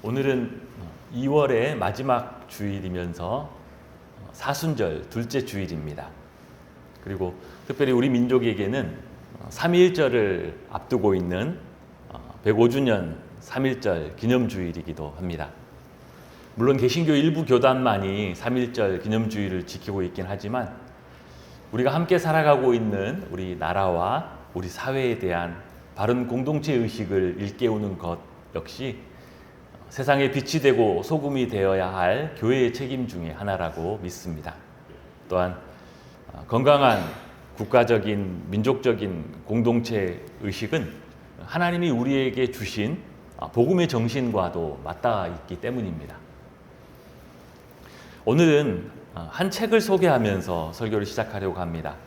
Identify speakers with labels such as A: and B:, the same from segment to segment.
A: 오늘은 2월의 마지막 주일이면서 사순절 둘째 주일입니다. 그리고 특별히 우리 민족에게는 삼위일절을 앞두고 있는 105주년 삼위일절 기념주일이기도 합니다. 물론 개신교 일부 교단만이 삼위일절 기념주일을 지키고 있긴 하지만 우리가 함께 살아가고 있는 우리 나라와 우리 사회에 대한 바른 공동체 의식을 일깨우는 것 역시 세상에 빛이 되고 소금이 되어야 할 교회의 책임 중에 하나라고 믿습니다. 또한 건강한 국가적인 민족적인 공동체 의식은 하나님이 우리에게 주신 복음의 정신과도 맞닿아 있기 때문입니다. 오늘은 한 책을 소개하면서 설교를 시작하려고 합니다.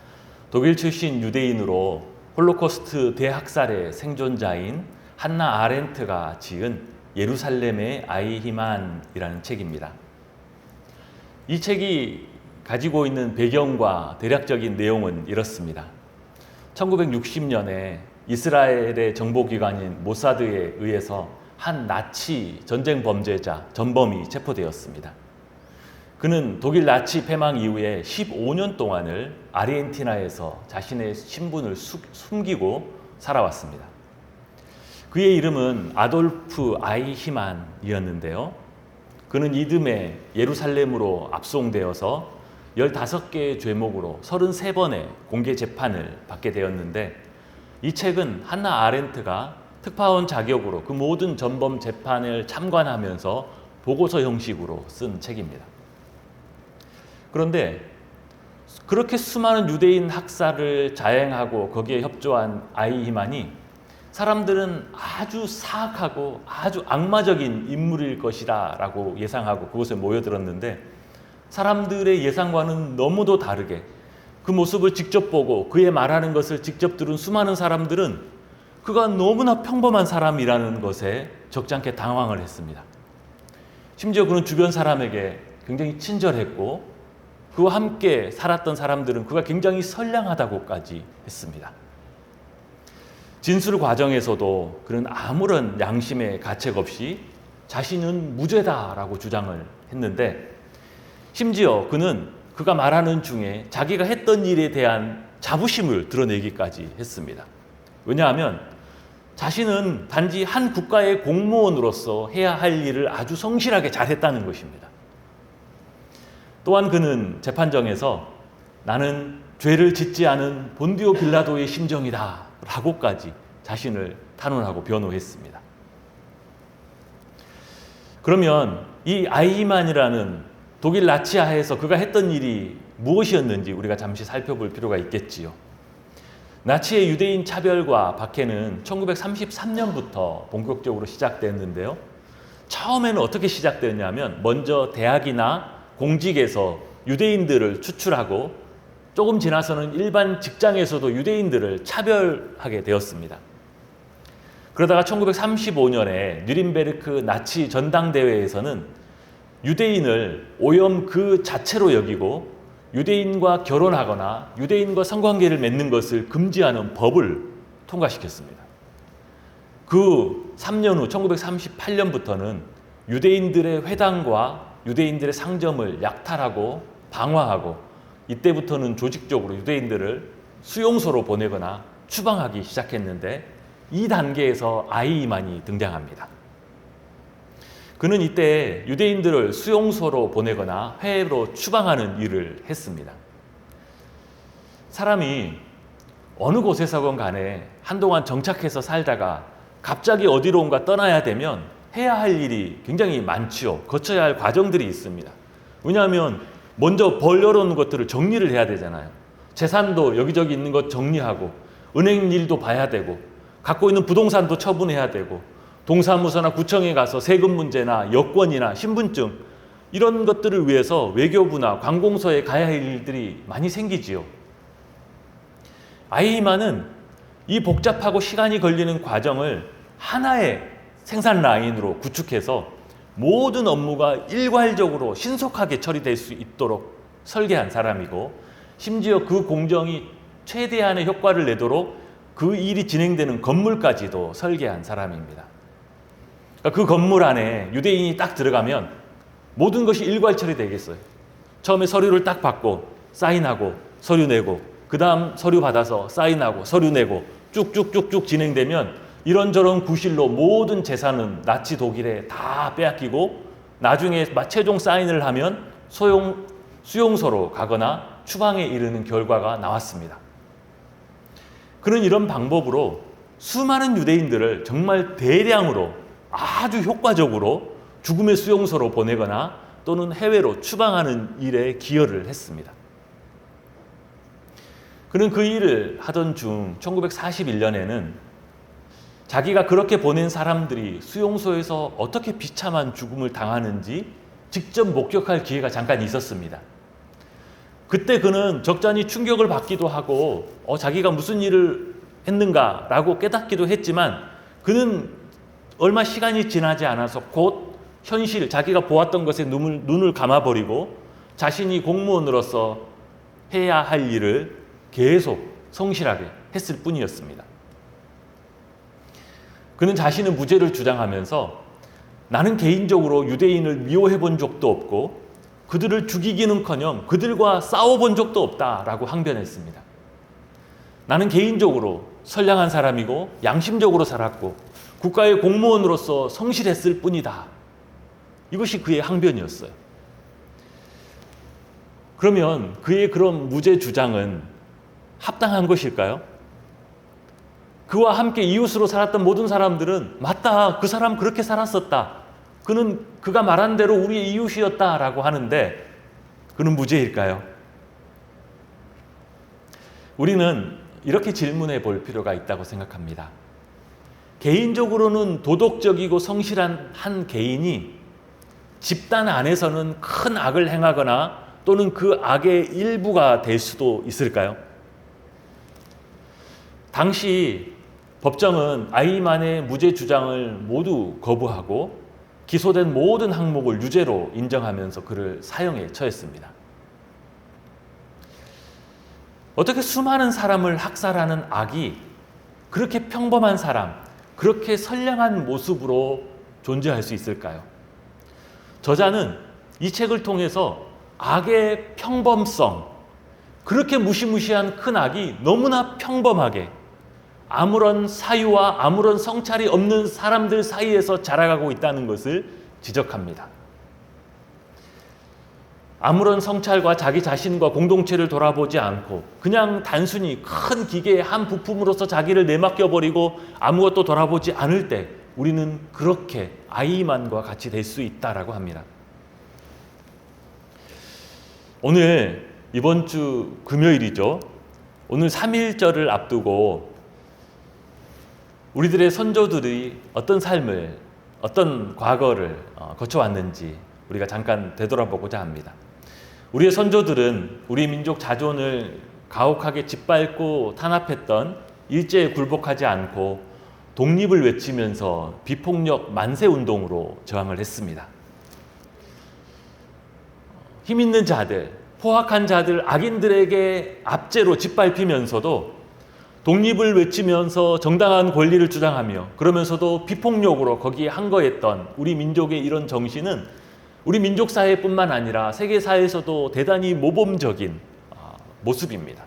A: 독일 출신 유대인으로 홀로코스트 대학살의 생존자인 한나 아렌트가 지은 예루살렘의 아이히만이라는 책입니다. 이 책이 가지고 있는 배경과 대략적인 내용은 이렇습니다. 1960년에 이스라엘의 정보기관인 모사드에 의해서 한 나치 전쟁 범죄자, 전범이 체포되었습니다. 그는 독일 나치 패망 이후에 15년 동안을 아르헨티나에서 자신의 신분을 숨기고 살아왔습니다. 그의 이름은 아돌프 아이히만이었는데요. 그는 이듬해 예루살렘으로 압송되어서 15개의 죄목으로 33번의 공개 재판을 받게 되었는데 이 책은 한나 아렌트가 특파원 자격으로 그 모든 전범 재판을 참관하면서 보고서 형식으로 쓴 책입니다. 그런데 그렇게 수많은 유대인 학살을 자행하고 거기에 협조한 아이히만이 사람들은 아주 사악하고 아주 악마적인 인물일 것이다 라고 예상하고 그곳에 모여들었는데 사람들의 예상과는 너무도 다르게 그 모습을 직접 보고 그의 말하는 것을 직접 들은 수많은 사람들은 그가 너무나 평범한 사람이라는 것에 적잖게 당황을 했습니다. 심지어 그는 주변 사람에게 굉장히 친절했고 그와 함께 살았던 사람들은 그가 굉장히 선량하다고까지 했습니다. 진술 과정에서도 그는 아무런 양심의 가책 없이 자신은 무죄다라고 주장을 했는데 심지어 그는 그가 말하는 중에 자기가 했던 일에 대한 자부심을 드러내기까지 했습니다. 왜냐하면 자신은 단지 한 국가의 공무원으로서 해야 할 일을 아주 성실하게 잘했다는 것입니다. 또한 그는 재판정에서 나는 죄를 짓지 않은 본디오 빌라도의 심정이다 라고까지 자신을 탄원하고 변호했습니다. 그러면 이 아이히만이라는 독일 나치하에서 그가 했던 일이 무엇이었는지 우리가 잠시 살펴볼 필요가 있겠지요. 나치의 유대인 차별과 박해는 1933년부터 본격적으로 시작됐는데요. 처음에는 어떻게 시작됐냐면 먼저 대학이나 공직에서 유대인들을 추출하고 조금 지나서는 일반 직장에서도 유대인들을 차별하게 되었습니다. 그러다가 1935년에 뉘른베르크 나치 전당대회에서는 유대인을 오염 그 자체로 여기고 유대인과 결혼하거나 유대인과 성관계를 맺는 것을 금지하는 법을 통과시켰습니다. 그 3년 후 1938년부터는 유대인들의 회당과 유대인들의 상점을 약탈하고 방화하고 이때부터는 조직적으로 유대인들을 수용소로 보내거나 추방하기 시작했는데 이 단계에서 아이히만이 등장합니다. 그는 이때 유대인들을 수용소로 보내거나 해외로 추방하는 일을 했습니다. 사람이 어느 곳에서건 간에 한동안 정착해서 살다가 갑자기 어디론가 떠나야 되면 해야 할 일이 굉장히 많지요. 거쳐야 할 과정들이 있습니다. 왜냐하면 먼저 벌려놓은 것들을 정리를 해야 되잖아요. 재산도 여기저기 있는 것 정리하고 은행 일도 봐야 되고 갖고 있는 부동산도 처분해야 되고 동사무소나 구청에 가서 세금 문제나 여권이나 신분증 이런 것들을 위해서 외교부나 관공서에 가야 할 일들이 많이 생기지요. 아이히만은 이 복잡하고 시간이 걸리는 과정을 하나의 생산 라인으로 구축해서 모든 업무가 일괄적으로 신속하게 처리될 수 있도록 설계한 사람이고 심지어 그 공정이 최대한의 효과를 내도록 그 일이 진행되는 건물까지도 설계한 사람입니다. 그러니까 그 건물 안에 유대인이 딱 들어가면 모든 것이 일괄처리 되겠어요. 처음에 서류를 딱 받고 사인하고 서류 내고 그 다음 서류 받아서 사인하고 서류 내고 쭉쭉쭉쭉 진행되면 이런저런 구실로 모든 재산은 나치 독일에 다 빼앗기고 나중에 최종 사인을 하면 수용소로 가거나 추방에 이르는 결과가 나왔습니다. 그런 이런 방법으로 수많은 유대인들을 정말 대량으로 아주 효과적으로 죽음의 수용소로 보내거나 또는 해외로 추방하는 일에 기여를 했습니다. 그는 그 일을 하던 중 1941년에는 자기가 그렇게 보낸 사람들이 수용소에서 어떻게 비참한 죽음을 당하는지 직접 목격할 기회가 잠깐 있었습니다. 그때 그는 적잖이 충격을 받기도 하고 자기가 무슨 일을 했는가라고 깨닫기도 했지만 그는 얼마 시간이 지나지 않아서 곧 현실, 자기가 보았던 것에 눈을 감아버리고 자신이 공무원으로서 해야 할 일을 계속 성실하게 했을 뿐이었습니다. 그는 자신의 무죄를 주장하면서 나는 개인적으로 유대인을 미워해 본 적도 없고 그들을 죽이기는커녕 그들과 싸워본 적도 없다라고 항변했습니다. 나는 개인적으로 선량한 사람이고 양심적으로 살았고 국가의 공무원으로서 성실했을 뿐이다. 이것이 그의 항변이었어요. 그러면 그의 그런 무죄 주장은 합당한 것일까요? 그와 함께 이웃으로 살았던 모든 사람들은 맞다, 그 사람 그렇게 살았었다, 그가 말한 대로 우리의 이웃이었다라고 하는데 그는 무죄일까요? 우리는 이렇게 질문해 볼 필요가 있다고 생각합니다. 개인적으로는 도덕적이고 성실한 한 개인이 집단 안에서는 큰 악을 행하거나 또는 그 악의 일부가 될 수도 있을까요? 당시 법정은 아이만의 무죄 주장을 모두 거부하고 기소된 모든 항목을 유죄로 인정하면서 그를 사형에 처했습니다. 어떻게 수많은 사람을 학살하는 악이 그렇게 평범한 사람, 그렇게 선량한 모습으로 존재할 수 있을까요? 저자는 이 책을 통해서 악의 평범성, 그렇게 무시무시한 큰 악이 너무나 평범하게 아무런 사유와 아무런 성찰이 없는 사람들 사이에서 자라가고 있다는 것을 지적합니다. 아무런 성찰과 자기 자신과 공동체를 돌아보지 않고 그냥 단순히 큰 기계의 한 부품으로서 자기를 내맡겨버리고 아무것도 돌아보지 않을 때 우리는 그렇게 아이만과 같이 될 수 있다라고 합니다. 오늘 이번 주 금요일이죠. 오늘 3.1절을 앞두고 우리들의 선조들이 어떤 삶을, 어떤 과거를 거쳐왔는지 우리가 잠깐 되돌아보고자 합니다. 우리의 선조들은 우리 민족 자존을 가혹하게 짓밟고 탄압했던 일제에 굴복하지 않고 독립을 외치면서 비폭력 만세 운동으로 저항을 했습니다. 힘 있는 자들, 포악한 자들, 악인들에게 압제로 짓밟히면서도 독립을 외치면서 정당한 권리를 주장하며 그러면서도 비폭력으로 거기에 항거했던 우리 민족의 이런 정신은 우리 민족 사회뿐만 아니라 세계 사회에서도 대단히 모범적인 모습입니다.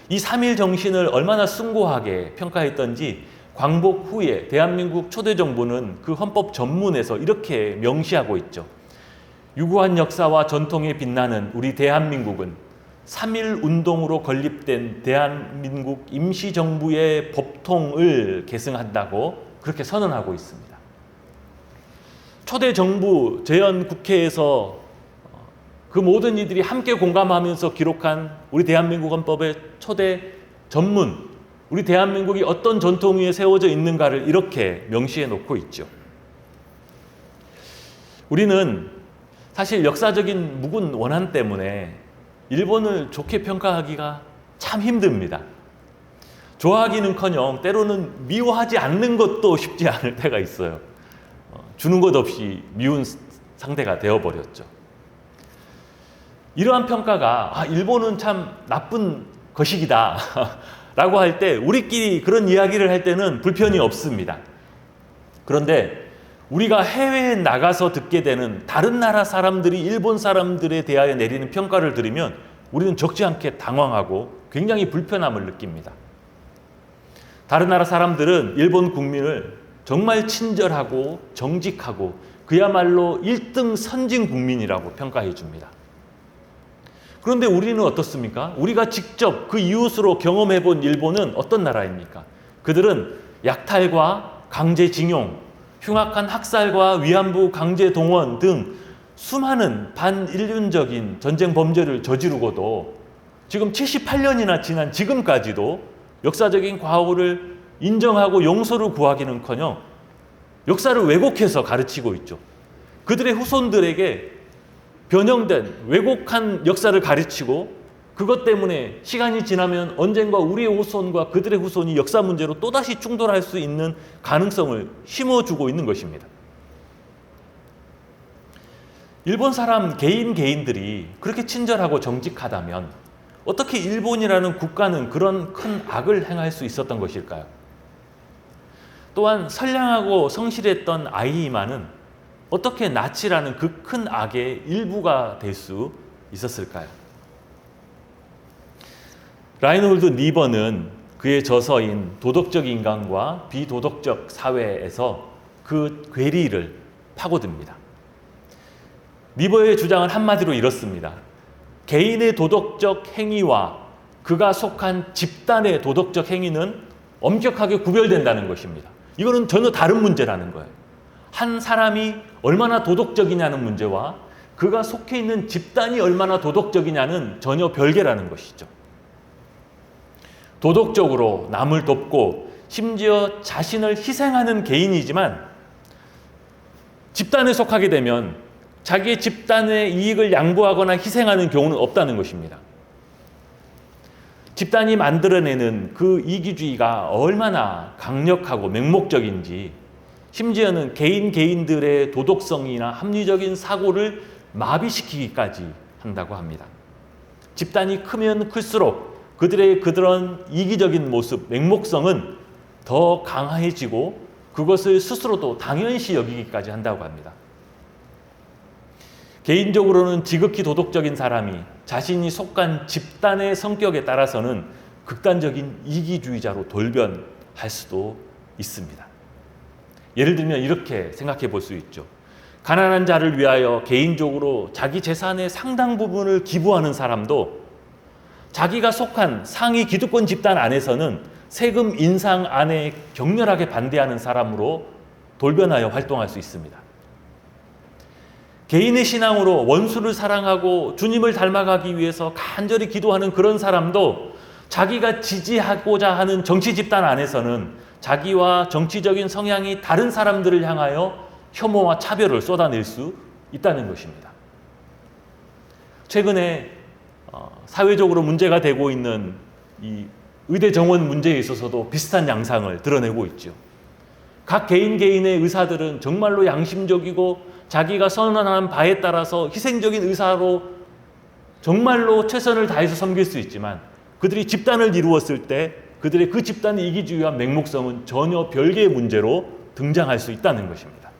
A: 이 3.1 정신을 얼마나 숭고하게 평가했던지 광복 후에 대한민국 초대 정부는 그 헌법 전문에서 이렇게 명시하고 있죠. 유구한 역사와 전통에 빛나는 우리 대한민국은 3.1 운동으로 건립된 대한민국 임시정부의 법통을 계승한다고 그렇게 선언하고 있습니다. 초대 정부 재헌국회에서 그 모든 이들이 함께 공감하면서 기록한 우리 대한민국 헌법의 초대 전문, 우리 대한민국이 어떤 전통 위에 세워져 있는가를 이렇게 명시해 놓고 있죠. 우리는 사실 역사적인 묵은 원한 때문에 일본을 좋게 평가하기가 참 힘듭니다. 좋아하기는커녕 때로는 미워하지 않는 것도 쉽지 않을 때가 있어요. 주는 것 없이 미운 상대가 되어버렸죠. 이러한 평가가 일본은 참 나쁜 거식이다 라고 할 때 우리끼리 그런 이야기를 할 때는 불편이 없습니다. 그런데 우리가 해외에 나가서 듣게 되는 다른 나라 사람들이 일본 사람들에 대하여 내리는 평가를 들으면 우리는 적지 않게 당황하고 굉장히 불편함을 느낍니다. 다른 나라 사람들은 일본 국민을 정말 친절하고 정직하고 그야말로 1등 선진 국민이라고 평가해 줍니다. 그런데 우리는 어떻습니까? 우리가 직접 그 이웃으로 경험해 본 일본은 어떤 나라입니까? 그들은 약탈과 강제징용, 흉악한 학살과 위안부 강제 동원 등 수많은 반인륜적인 전쟁 범죄를 저지르고도 지금 78년이나 지난 지금까지도 역사적인 과오를 인정하고 용서를 구하기는커녕 역사를 왜곡해서 가르치고 있죠. 그들의 후손들에게 변형된 왜곡한 역사를 가르치고 그것 때문에 시간이 지나면 언젠가 우리의 후손과 그들의 후손이 역사 문제로 또다시 충돌할 수 있는 가능성을 심어주고 있는 것입니다. 일본 사람 개인들이 그렇게 친절하고 정직하다면 어떻게 일본이라는 국가는 그런 큰 악을 행할 수 있었던 것일까요? 또한 선량하고 성실했던 아이히만은 어떻게 나치라는 그 큰 악의 일부가 될 수 있었을까요? 라인홀드 니버는 그의 저서인 도덕적 인간과 비도덕적 사회에서 그 괴리를 파고듭니다. 니버의 주장은 한마디로 이렇습니다. 개인의 도덕적 행위와 그가 속한 집단의 도덕적 행위는 엄격하게 구별된다는 것입니다. 이거는 전혀 다른 문제라는 거예요. 한 사람이 얼마나 도덕적이냐는 문제와 그가 속해 있는 집단이 얼마나 도덕적이냐는 전혀 별개라는 것이죠. 도덕적으로 남을 돕고 심지어 자신을 희생하는 개인이지만 집단에 속하게 되면 자기의 집단의 이익을 양보하거나 희생하는 경우는 없다는 것입니다. 집단이 만들어내는 그 이기주의가 얼마나 강력하고 맹목적인지 심지어는 개인들의 도덕성이나 합리적인 사고를 마비시키기까지 한다고 합니다. 집단이 크면 클수록 그들의 그런 이기적인 모습, 맹목성은 더 강해지고 그것을 스스로도 당연시 여기기까지 한다고 합니다. 개인적으로는 지극히 도덕적인 사람이 자신이 속한 집단의 성격에 따라서는 극단적인 이기주의자로 돌변할 수도 있습니다. 예를 들면 이렇게 생각해 볼 수 있죠. 가난한 자를 위하여 개인적으로 자기 재산의 상당 부분을 기부하는 사람도 자기가 속한 상위 기득권 집단 안에서는 세금 인상 안에 격렬하게 반대하는 사람으로 돌변하여 활동할 수 있습니다. 개인의 신앙으로 원수를 사랑하고 주님을 닮아가기 위해서 간절히 기도하는 그런 사람도 자기가 지지하고자 하는 정치 집단 안에서는 자기와 정치적인 성향이 다른 사람들을 향하여 혐오와 차별을 쏟아낼 수 있다는 것입니다. 최근에 사회적으로 문제가 되고 있는 이 의대 정원 문제에 있어서도 비슷한 양상을 드러내고 있죠. 각 개인의 의사들은 정말로 양심적이고 자기가 선언한 바에 따라서 희생적인 의사로 정말로 최선을 다해서 섬길 수 있지만 그들이 집단을 이루었을 때 그들의 그 집단의 이기주의와 맹목성은 전혀 별개의 문제로 등장할 수 있다는 것입니다.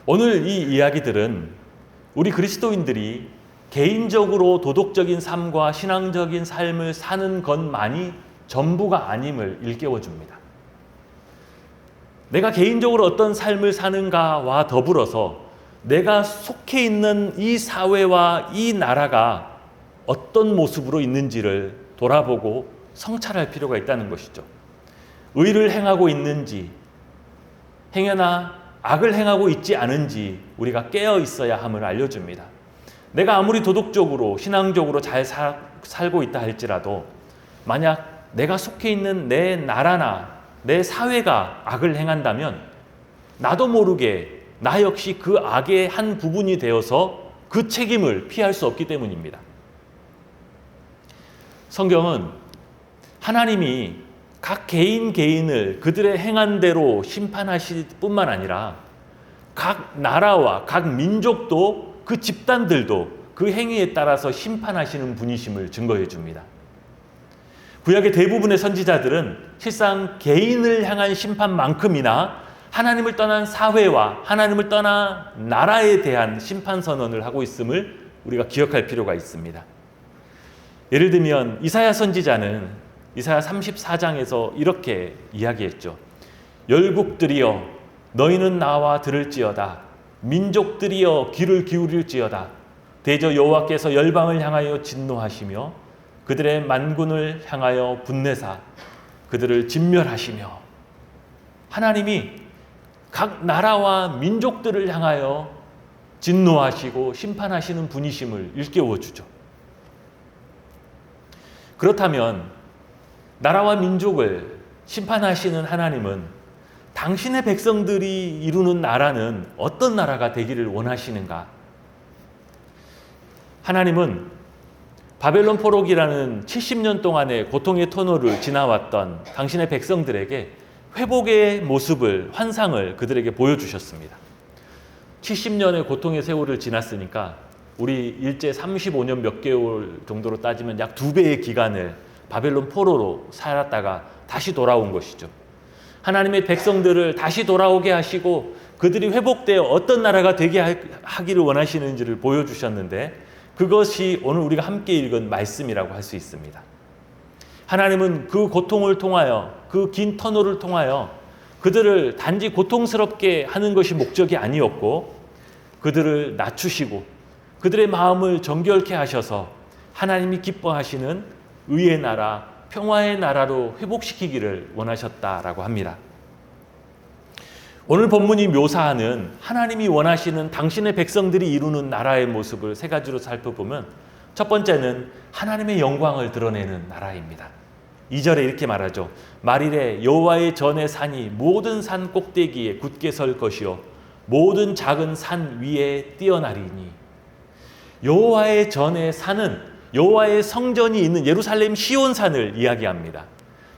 A: 오늘 이 이야기들은 우리 그리스도인들이 개인적으로 도덕적인 삶과 신앙적인 삶을 사는 것만이 전부가 아님을 일깨워 줍니다. 내가 개인적으로 어떤 삶을 사는가와 더불어서 내가 속해 있는 이 사회와 이 나라가 어떤 모습으로 있는지를 돌아보고 성찰할 필요가 있다는 것이죠. 의를 행하고 있는지 행여나 악을 행하고 있지 않은지 우리가 깨어 있어야 함을 알려줍니다. 내가 아무리 도덕적으로 신앙적으로 잘 살고 있다 할지라도 만약 내가 속해 있는 내 나라나 내 사회가 악을 행한다면 나도 모르게 나 역시 그 악의 한 부분이 되어서 그 책임을 피할 수 없기 때문입니다. 성경은 하나님이 각 개인을 그들의 행한 대로 심판하실 뿐만 아니라 각 나라와 각 민족도 그 집단들도 그 행위에 따라서 심판하시는 분이심을 증거해 줍니다. 구약의 대부분의 선지자들은 실상 개인을 향한 심판만큼이나 하나님을 떠난 사회와 하나님을 떠난 나라에 대한 심판 선언을 하고 있음을 우리가 기억할 필요가 있습니다. 예를 들면 이사야 선지자는 이사야 34장에서 이렇게 이야기했죠. 열국들이여 너희는 나와 들을지어다. 민족들이여 귀를 기울일지어다. 대저 여호와께서 열방을 향하여 진노하시며 그들의 만군을 향하여 분내사 그들을 진멸하시며, 하나님이 각 나라와 민족들을 향하여 진노하시고 심판하시는 분이심을 일깨워 주죠. 그렇다면 나라와 민족을 심판하시는 하나님은 당신의 백성들이 이루는 나라는 어떤 나라가 되기를 원하시는가? 하나님은 바벨론 포로기라는 70년 동안의 고통의 터널을 지나왔던 당신의 백성들에게 회복의 모습을, 환상을 그들에게 보여주셨습니다. 70년의 고통의 세월을 지났으니까 우리 일제 35년 몇 개월 정도로 따지면 약 2배의 기간을 바벨론 포로로 살았다가 다시 돌아온 것이죠. 하나님의 백성들을 다시 돌아오게 하시고 그들이 회복되어 어떤 나라가 되게 하기를 원하시는지를 보여주셨는데, 그것이 오늘 우리가 함께 읽은 말씀이라고 할 수 있습니다. 하나님은 그 고통을 통하여, 그 긴 터널을 통하여 그들을 단지 고통스럽게 하는 것이 목적이 아니었고, 그들을 낮추시고 그들의 마음을 정결케 하셔서 하나님이 기뻐하시는 의의 나라, 평화의 나라로 회복시키기를 원하셨다라고 합니다. 오늘 본문이 묘사하는 하나님이 원하시는 당신의 백성들이 이루는 나라의 모습을 세 가지로 살펴보면, 첫 번째는 하나님의 영광을 드러내는 나라입니다. 2절에 이렇게 말하죠. 말일에 여호와의 전의 산이 모든 산 꼭대기에 굳게 설 것이요 모든 작은 산 위에 뛰어나리니. 여호와의 전의 산은 여호와의 성전이 있는 예루살렘 시온산을 이야기합니다.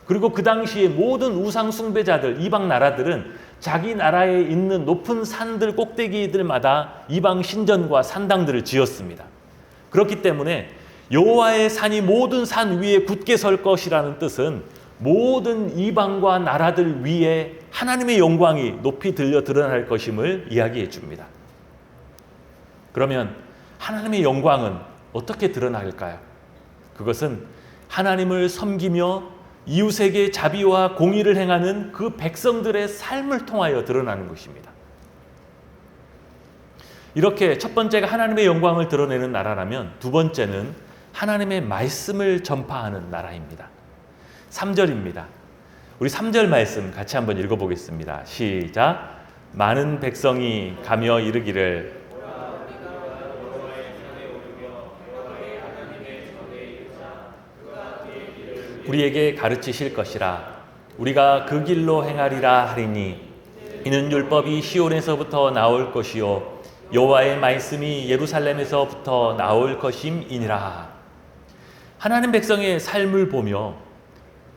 A: 그리고 그 당시에 모든 우상 숭배자들, 이방 나라들은 자기 나라에 있는 높은 산들 꼭대기들마다 이방 신전과 산당들을 지었습니다. 그렇기 때문에 여호와의 산이 모든 산 위에 굳게 설 것이라는 뜻은 모든 이방과 나라들 위에 하나님의 영광이 높이 들려 드러날 것임을 이야기해 줍니다. 그러면 하나님의 영광은 어떻게 드러날까요? 그것은 하나님을 섬기며 이웃에게 자비와 공의를 행하는 그 백성들의 삶을 통하여 드러나는 것입니다. 이렇게 첫 번째가 하나님의 영광을 드러내는 나라라면, 두 번째는 하나님의 말씀을 전파하는 나라입니다. 3절입니다. 우리 3절 말씀 같이 한번 읽어보겠습니다. 시작. 많은 백성이 가며 이르기를 우리에게 가르치실 것이라. 우리가 그 길로 행하리라 하리니 이는 율법이 시온에서부터 나올 것이요 여호와의 말씀이 예루살렘에서부터 나올 것임이니라. 하나님 백성의 삶을 보며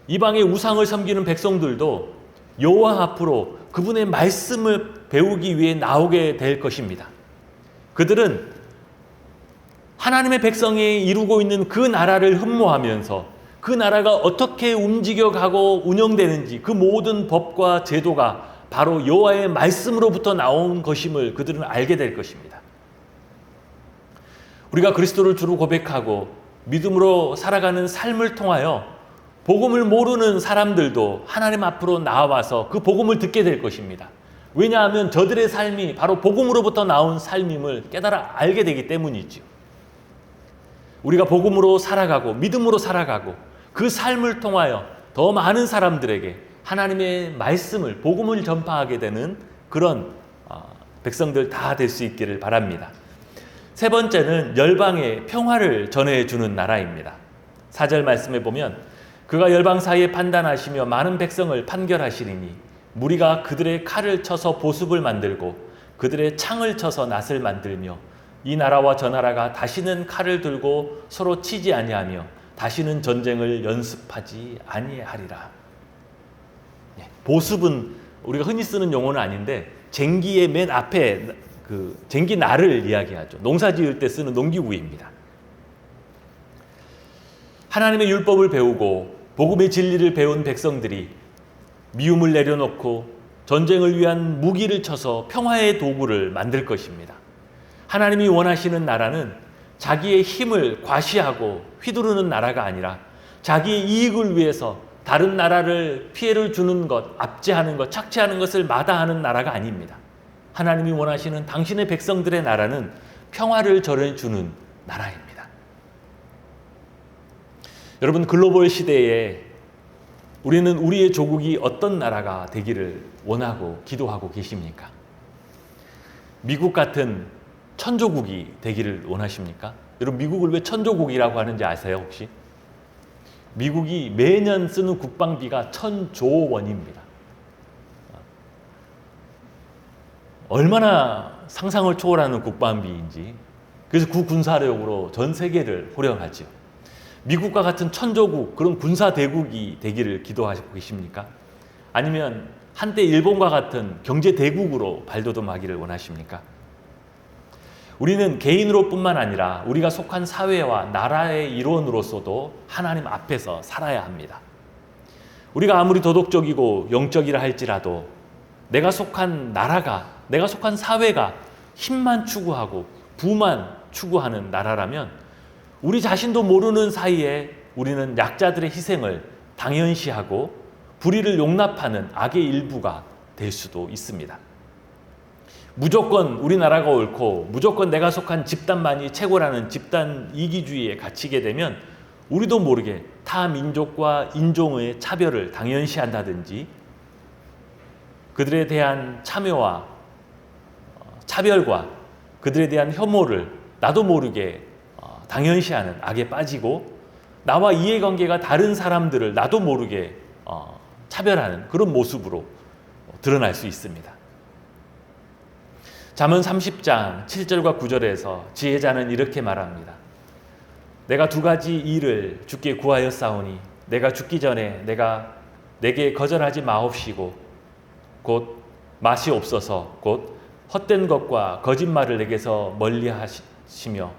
A: 이방의 우상을 섬기는 백성들도 여호와 앞으로 그분의 말씀을 배우기 위해 나오게 될 것입니다. 그들은 하나님의 백성이 이루고 있는 그 나라를 흠모하면서 그 나라가 어떻게 움직여가고 운영되는지 그 모든 법과 제도가 바로 여호와의 말씀으로부터 나온 것임을 그들은 알게 될 것입니다. 우리가 그리스도를 주로 고백하고 믿음으로 살아가는 삶을 통하여 복음을 모르는 사람들도 하나님 앞으로 나와서 그 복음을 듣게 될 것입니다. 왜냐하면 저들의 삶이 바로 복음으로부터 나온 삶임을 깨달아 알게 되기 때문이죠. 우리가 복음으로 살아가고 믿음으로 살아가고 그 삶을 통하여 더 많은 사람들에게 하나님의 말씀을, 복음을 전파하게 되는 그런 백성들 다 될 수 있기를 바랍니다. 세 번째는 열방의 평화를 전해주는 나라입니다. 4절 말씀에 보면 그가 열방 사이에 판단하시며 많은 백성을 판결하시리니 무리가 그들의 칼을 쳐서 보습을 만들고 그들의 창을 쳐서 낫을 만들며 이 나라와 저 나라가 다시는 칼을 들고 서로 치지 아니하며 다시는 전쟁을 연습하지 아니하리라. 보습은 우리가 흔히 쓰는 용어는 아닌데 쟁기의 맨 앞에 그 쟁기 날을 이야기하죠. 농사 지을 때 쓰는 농기구입니다. 하나님의 율법을 배우고 복음의 진리를 배운 백성들이 미움을 내려놓고 전쟁을 위한 무기를 쳐서 평화의 도구를 만들 것입니다. 하나님이 원하시는 나라는 자기의 힘을 과시하고 휘두르는 나라가 아니라 자기의 이익을 위해서 다른 나라를 피해를 주는 것, 압제하는 것, 착취하는 것을 마다하는 나라가 아닙니다. 하나님이 원하시는 당신의 백성들의 나라는 평화를 전해주는 나라입니다. 여러분, 글로벌 시대에 우리는 우리의 조국이 어떤 나라가 되기를 원하고 기도하고 계십니까? 미국 같은 천조국이 되기를 원하십니까? 여러분, 미국을 왜 천조국이라고 하는지 아세요, 혹시? 미국이 매년 쓰는 국방비가 1,000조 원입니다. 얼마나 상상을 초월하는 국방비인지. 그래서 그 군사력으로 전 세계를 호령하죠. 미국과 같은 천조국, 그런 군사대국이 되기를 기도하고 계십니까? 아니면 한때 일본과 같은 경제대국으로 발돋움하기를 원하십니까? 우리는 개인으로 뿐만 아니라 우리가 속한 사회와 나라의 일원으로서도 하나님 앞에서 살아야 합니다. 우리가 아무리 도덕적이고 영적이라 할지라도 내가 속한 나라가, 내가 속한 사회가 힘만 추구하고 부만 추구하는 나라라면 우리 자신도 모르는 사이에 우리는 약자들의 희생을 당연시하고 불의를 용납하는 악의 일부가 될 수도 있습니다. 무조건 우리나라가 옳고 무조건 내가 속한 집단만이 최고라는 집단 이기주의에 갇히게 되면 우리도 모르게 타 민족과 인종의 차별을 당연시한다든지 그들에 대한 참여와 차별과 그들에 대한 혐오를 나도 모르게 당연시하는 악에 빠지고 나와 이해관계가 다른 사람들을 나도 모르게 차별하는 그런 모습으로 드러날 수 있습니다. 잠언 30장 7절과 9절에서 지혜자는 이렇게 말합니다. 내가 두 가지 일을 주께 구하였사오니 내가 죽기 전에 내게 거절하지 마옵시고 곧 마시옵소서 곧 헛된 것과 거짓말을 내게서 멀리 하시며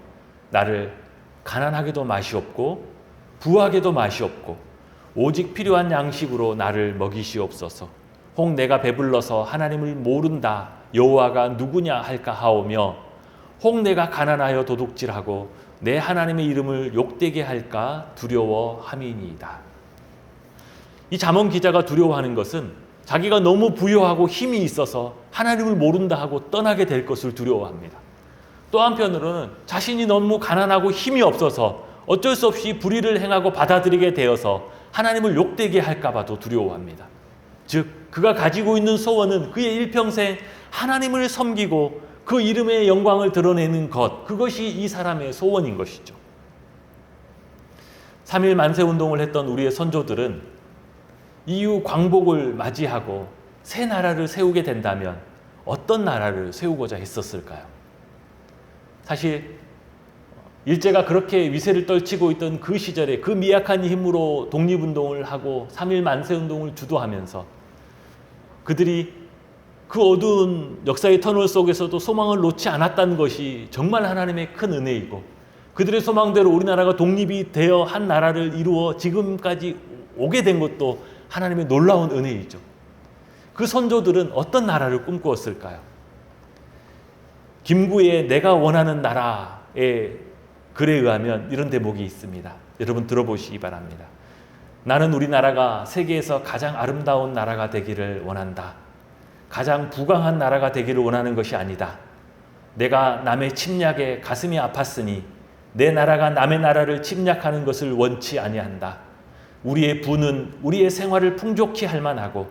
A: 나를 가난하게도 마시옵고 부하게도 마시옵고 오직 필요한 양식으로 나를 먹이시옵소서. 혹 내가 배불러서 하나님을 모른다 여호와가 누구냐 할까 하오며 혹 내가 가난하여 도둑질하고 내 하나님의 이름을 욕되게 할까 두려워함이니이다. 이 잠언 기자가 두려워하는 것은 자기가 너무 부유하고 힘이 있어서 하나님을 모른다 하고 떠나게 될 것을 두려워합니다. 또 한편으로는 자신이 너무 가난하고 힘이 없어서 어쩔 수 없이 불의를 행하고 받아들이게 되어서 하나님을 욕되게 할까 봐도 두려워합니다. 즉 그가 가지고 있는 소원은 그의 일평생 하나님을 섬기고 그 이름의 영광을 드러내는 것, 그것이 이 사람의 소원인 것이죠. 3.1 만세운동을 했던 우리의 선조들은 이후 광복을 맞이하고 새 나라를 세우게 된다면 어떤 나라를 세우고자 했었을까요? 사실 일제가 그렇게 위세를 떨치고 있던 그 시절에 그 미약한 힘으로 독립운동을 하고 3.1 만세운동을 주도하면서 그들이 그 어두운 역사의 터널 속에서도 소망을 놓지 않았다는 것이 정말 하나님의 큰 은혜이고 그들의 소망대로 우리나라가 독립이 되어 한 나라를 이루어 지금까지 오게 된 것도 하나님의 놀라운 은혜이죠. 그 선조들은 어떤 나라를 꿈꾸었을까요? 김구의 내가 원하는 나라의 글에 의하면 이런 대목이 있습니다. 여러분 들어보시기 바랍니다. 나는 우리나라가 세계에서 가장 아름다운 나라가 되기를 원한다. 가장 부강한 나라가 되기를 원하는 것이 아니다. 내가 남의 침략에 가슴이 아팠으니 내 나라가 남의 나라를 침략하는 것을 원치 아니한다. 우리의 부는 우리의 생활을 풍족히 할 만하고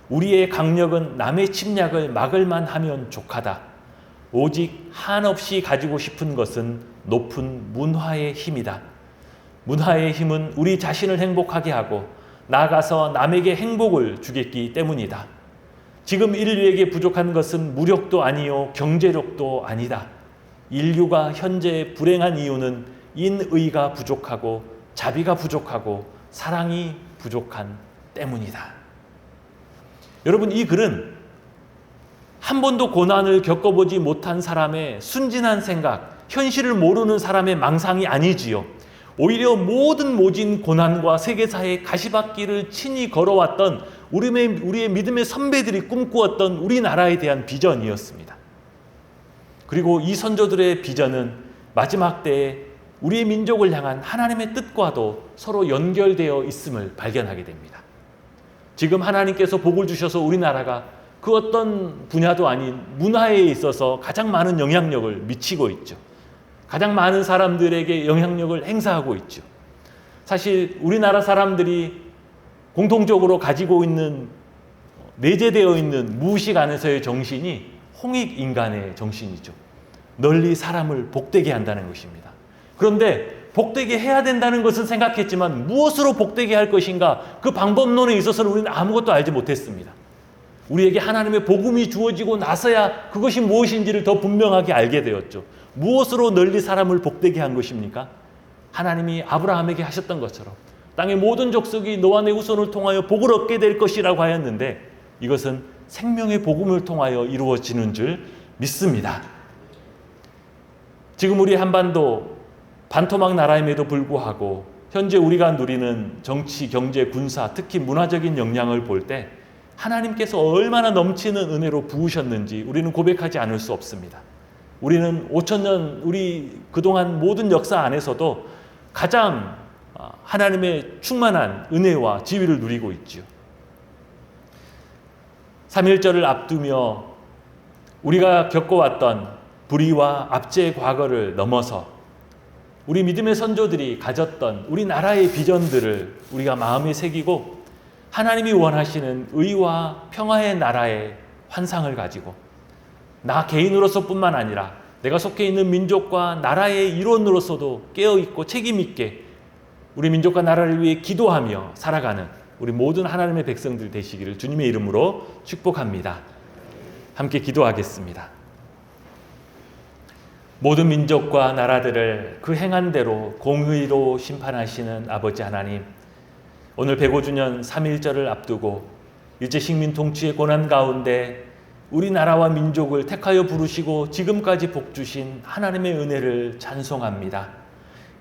A: 우리의 강력은 남의 침략을 막을 만하면 족하다. 오직 한없이 가지고 싶은 것은 높은 문화의 힘이다. 문화의 힘은 우리 자신을 행복하게 하고 나아가서 남에게 행복을 주겠기 때문이다. 지금 인류에게 부족한 것은 무력도 아니요 경제력도 아니다. 인류가 현재 불행한 이유는 인의가 부족하고 자비가 부족하고 사랑이 부족한 때문이다. 여러분, 이 글은 한 번도 고난을 겪어보지 못한 사람의 순진한 생각, 현실을 모르는 사람의 망상이 아니지요. 오히려 모든 모진 고난과 세계사의 가시밭길을 친히 걸어왔던 우리의 믿음의 선배들이 꿈꾸었던 우리나라에 대한 비전이었습니다. 그리고 이 선조들의 비전은 마지막 때에 우리의 민족을 향한 하나님의 뜻과도 서로 연결되어 있음을 발견하게 됩니다. 지금 하나님께서 복을 주셔서 우리나라가 그 어떤 분야도 아닌 문화에 있어서 가장 많은 영향력을 미치고 있죠. 가장 많은 사람들에게 영향력을 행사하고 있죠. 사실 우리나라 사람들이 공통적으로 가지고 있는, 내재되어 있는 무의식 안에서의 정신이 홍익인간의 정신이죠. 널리 사람을 복되게 한다는 것입니다. 그런데 복되게 해야 된다는 것은 생각했지만 무엇으로 복되게 할 것인가, 그 방법론에 있어서는 우리는 아무것도 알지 못했습니다. 우리에게 하나님의 복음이 주어지고 나서야 그것이 무엇인지를 더 분명하게 알게 되었죠. 무엇으로 널리 사람을 복되게 한 것입니까? 하나님이 아브라함에게 하셨던 것처럼 땅의 모든 족속이 너와 내 후손을 통하여 복을 얻게 될 것이라고 하였는데, 이것은 생명의 복음을 통하여 이루어지는 줄 믿습니다. 지금 우리 한반도 반토막 나라임에도 불구하고 현재 우리가 누리는 정치, 경제, 군사, 특히 문화적인 영향을 볼 때 하나님께서 얼마나 넘치는 은혜로 부으셨는지 우리는 고백하지 않을 수 없습니다. 우리는 5,000년 우리 그동안 모든 역사 안에서도 가장 하나님의 충만한 은혜와 지위를 누리고 있지요. 3.1절을 앞두며 우리가 겪어왔던 불의와 압제의 과거를 넘어서 우리 믿음의 선조들이 가졌던 우리나라의 비전들을 우리가 마음에 새기고 하나님이 원하시는 의와 평화의 나라의 환상을 가지고 나 개인으로서뿐만 아니라 내가 속해 있는 민족과 나라의 일원으로서도 깨어있고 책임있게 우리 민족과 나라를 위해 기도하며 살아가는 우리 모든 하나님의 백성들 되시기를 주님의 이름으로 축복합니다. 함께 기도하겠습니다. 모든 민족과 나라들을 그 행한 대로 공의로 심판하시는 아버지 하나님, 오늘 105주년 3.1절을 앞두고 일제식민 통치의 고난 가운데 우리나라와 민족을 택하여 부르시고 지금까지 복주신 하나님의 은혜를 찬송합니다.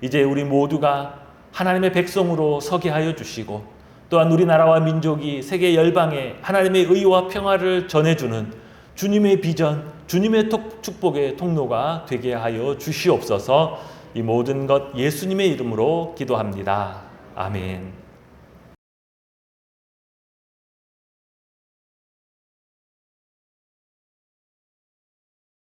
A: 이제 우리 모두가 하나님의 백성으로 서게 하여 주시고 또한 우리나라와 민족이 세계 열방에 하나님의 의와 평화를 전해주는 주님의 비전, 주님의 축복의 통로가 되게 하여 주시옵소서. 이 모든 것 예수님의 이름으로 기도합니다. 아멘.